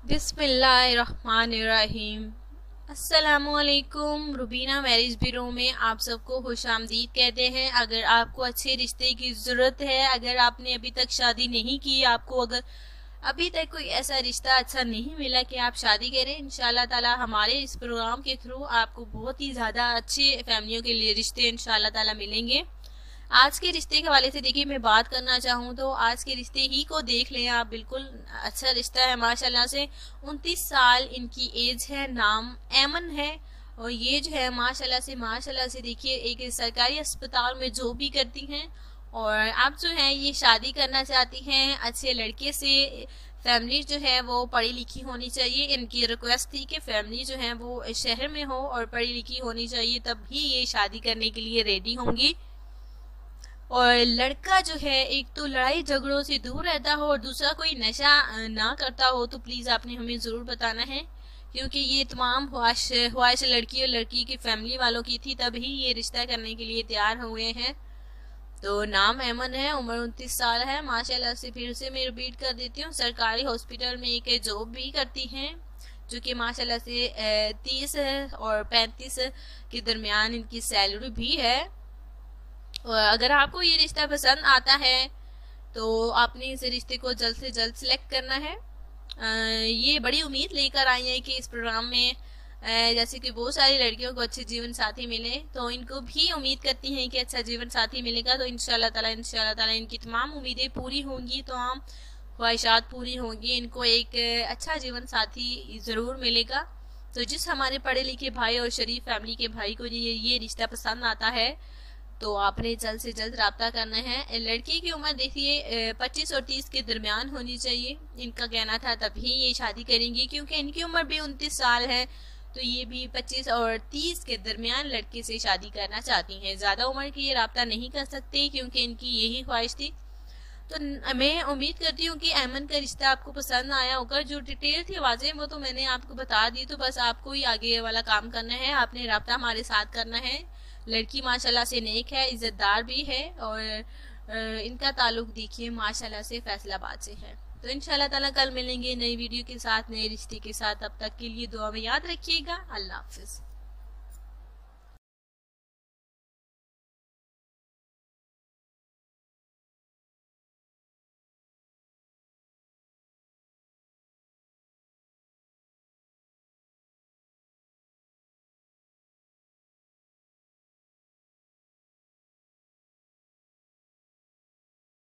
बिस्मिल्लाहिर्रहमानिर्रहीम। अस्सलामुअलैकुम। Rubina marriage bureau में आप सबको खुशामदीद कहते हैं। अगर आपको अच्छे रिश्ते की ज़रूरत है, अगर आपने अभी तक शादी नहीं की, आपको अगर अभी तक कोई ऐसा रिश्ता अच्छा नहीं मिला कि आप शादी करें, इंशाल्लाह ताला हमारे इस प्रोग्राम के थ्रू आपको बहुत ही ज़्यादा अच्छे फैमिलियों के लिए रिश्ते इंशाल्लाह ताला मिलेंगे। आज के रिश्ते के हवाले से देखिए, मैं बात करना चाहूँ तो आज के रिश्ते ही को देख लें आप। बिल्कुल अच्छा रिश्ता है माशाल्लाह से। 29 साल इनकी एज है, नाम ऐमन है और ये जो है माशाल्लाह से देखिए एक सरकारी अस्पताल में जॉब भी करती हैं और आप जो है ये शादी करना चाहती हैं अच्छे लड़के से। फैमिली जो है वो पढ़ी लिखी होनी चाहिए। इनकी रिक्वेस्ट थी कि फैमिली जो है वो शहर में हो और पढ़ी लिखी होनी चाहिए, तब भी ये शादी करने के लिए रेडी होंगी। और लड़का जो है एक तो लड़ाई झगड़ों से दूर रहता हो और दूसरा कोई नशा ना करता हो, तो प्लीज आपने हमें जरूर बताना है, क्योंकि ये तमाम ख्वाहिश लड़की और लड़की की फैमिली वालों की थी, तभी ये रिश्ता करने के लिए तैयार हुए हैं। तो नाम ऐमन है, उम्र 29 साल है माशाल्लाह से। फिर से मैं रिपीट कर देती हूँ, सरकारी हॉस्पिटल में एक जॉब भी करती हैं, जो कि माशाल्लाह से 30 और 35 के दरमियान इनकी सैलरी भी है। अगर आपको ये रिश्ता पसंद आता है तो आपने इस रिश्ते को जल्द से जल्द सिलेक्ट करना है। ये बड़ी उम्मीद लेकर आई है कि इस प्रोग्राम में जैसे कि बहुत सारी लड़कियों को अच्छे जीवन साथी मिले, तो इनको भी उम्मीद करती हैं कि अच्छा जीवन साथी मिलेगा। तो इंशाल्लाह ताला इनकी तमाम उम्मीदें पूरी होंगी, तमाम ख्वाहिशात पूरी होंगी, इनको एक अच्छा जीवन साथी ज़रूर मिलेगा। तो जिस हमारे पढ़े लिखे भाई और शरीफ फैमिली के भाई को ये रिश्ता पसंद आता है तो आपने जल्द से जल्द रब्ता करना है। लड़की की उम्र देखिए 25 और 30 के दरमियान होनी चाहिए, इनका कहना था, तभी ये शादी करेंगी, क्योंकि इनकी उम्र भी 29 साल है। तो ये भी 25 और 30 के दरमियान लड़के से शादी करना चाहती हैं। ज़्यादा उम्र की ये रब्ता नहीं कर सकती क्योंकि इनकी यही ख्वाहिश थी। तो मैं उम्मीद करती हूँ कि ऐमन का रिश्ता आपको पसंद आया होगा। जो डिटेल थी वाज़ेह वो तो मैंने आपको बता दी, तो बस आपको ही आगे वाला काम करना है, आपने रब्ता हमारे साथ करना है। लड़की माशाल्लाह से नेक है, इज्जतदार भी है और इनका ताल्लुक देखिए माशाल्लाह से फैसलाबाद से है। तो इंशाल्लाह ताला कल मिलेंगे नई वीडियो के साथ, नए रिश्ते के साथ। तब तक के लिए दुआ में याद रखिएगा। अल्लाह हाफिज।